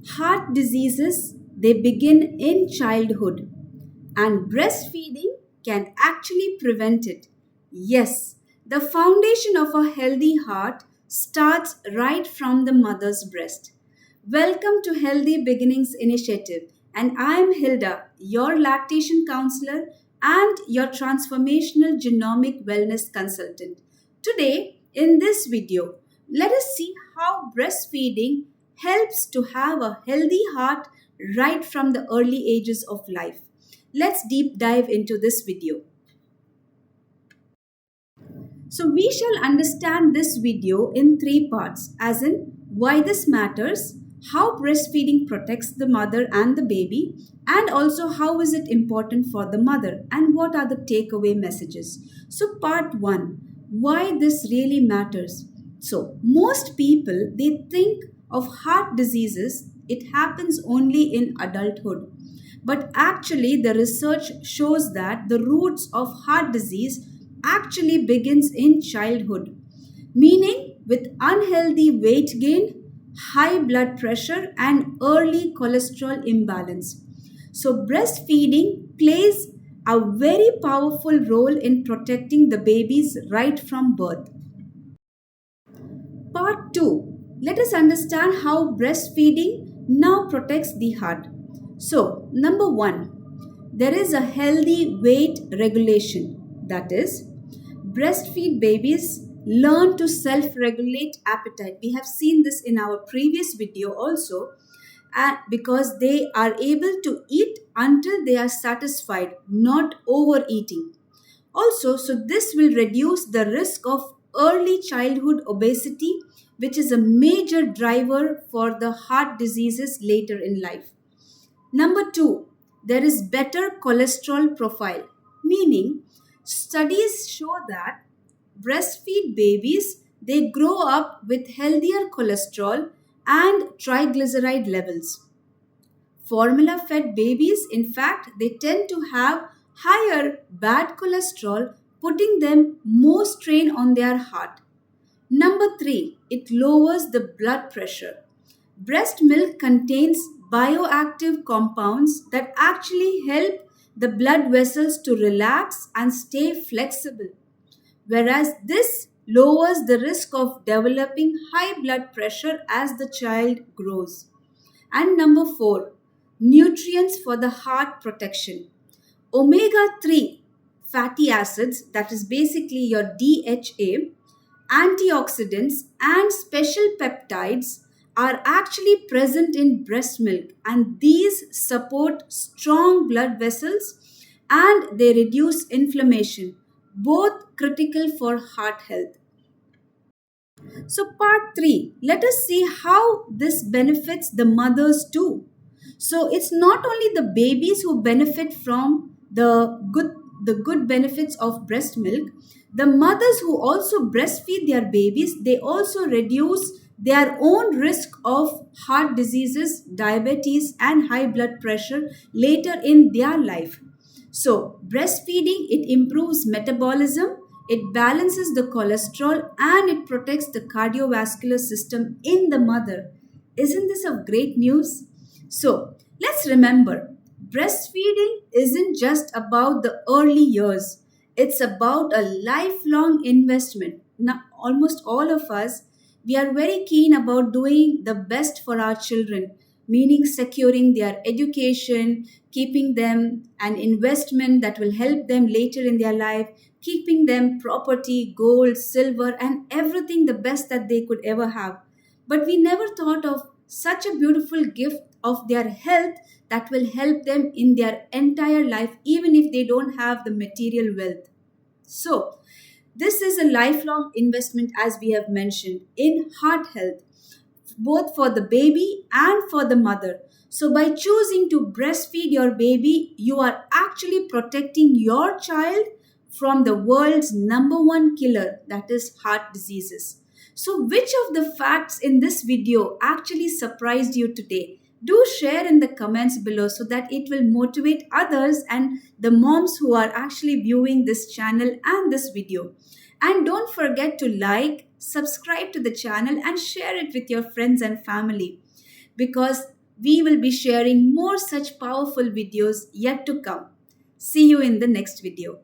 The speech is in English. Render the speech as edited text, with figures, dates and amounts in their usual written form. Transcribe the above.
Heart diseases, they begin in childhood, and breastfeeding can actually prevent it. Yes, the foundation of a healthy heart starts right from the mother's breast. Welcome to Healthy Beginnings Initiative, and I am Hilda, your lactation counselor and your transformational genomic wellness consultant. Today, in this video, let us see how breastfeeding helps to have a healthy heart right from the early ages of life. Let's deep dive into this video. So we shall understand this video in three parts, as in why this matters, how breastfeeding protects the mother and the baby, and also how is it important for the mother and what are the takeaway messages. So part 1, why this really matters. So most people, they think of heart diseases, it happens only in adulthood. But actually, the research shows that the roots of heart disease actually begins in childhood, meaning with unhealthy weight gain, high blood pressure, and early cholesterol imbalance. So, breastfeeding plays a very powerful role in protecting the babies right from birth. Part 2. Let us understand how breastfeeding now protects the heart. So, number 1, there is a healthy weight regulation. That is, breastfeed babies learn to self regulate appetite. We have seen this in our previous video also, and because they are able to eat until they are satisfied, not overeating. Also, so this will reduce the risk of early childhood obesity, which is a major driver for the heart diseases later in life. Number 2, there is better cholesterol profile, meaning studies show that breastfeed babies, they grow up with healthier cholesterol and triglyceride levels. Formula fed babies, in fact, they tend to have higher bad cholesterol, putting them more strain on their heart. Number 3, it lowers the blood pressure. Breast milk contains bioactive compounds that actually help the blood vessels to relax and stay flexible, whereas this lowers the risk of developing high blood pressure as the child grows. And number 4, nutrients for the heart protection. Omega 3 fatty acids, that is basically your DHA, antioxidants, and special peptides are actually present in breast milk, and these support strong blood vessels and they reduce inflammation, both critical for heart health. So, part 3, let us see how this benefits the mothers too. So, it's not only the babies who benefit from the good benefits of breast milk, the mothers who also breastfeed their babies, they also reduce their own risk of heart diseases, diabetes, and high blood pressure later in their life. So, breastfeeding, it improves metabolism, it balances the cholesterol, and it protects the cardiovascular system in the mother. Isn't this of great news? So, let's remember, breastfeeding isn't just about the early years. It's about a lifelong investment. Now, almost all of us, we are very keen about doing the best for our children, meaning securing their education, keeping them an investment that will help them later in their life, keeping them property, gold, silver, and everything the best that they could ever have. But we never thought of such a beautiful gift of their health that will help them in their entire life, even if they don't have the material wealth. So, this is a lifelong investment, as we have mentioned, in heart health, both for the baby and for the mother. So, by choosing to breastfeed your baby, you are actually protecting your child from the world's number one killer, that is heart diseases. So, which of the facts in this video actually surprised you today? Do share in the comments below so that it will motivate others and the moms who are actually viewing this channel and this video. And don't forget to like, subscribe to the channel, and share it with your friends and family, because We will be sharing more such powerful videos yet to come. See you in the next video.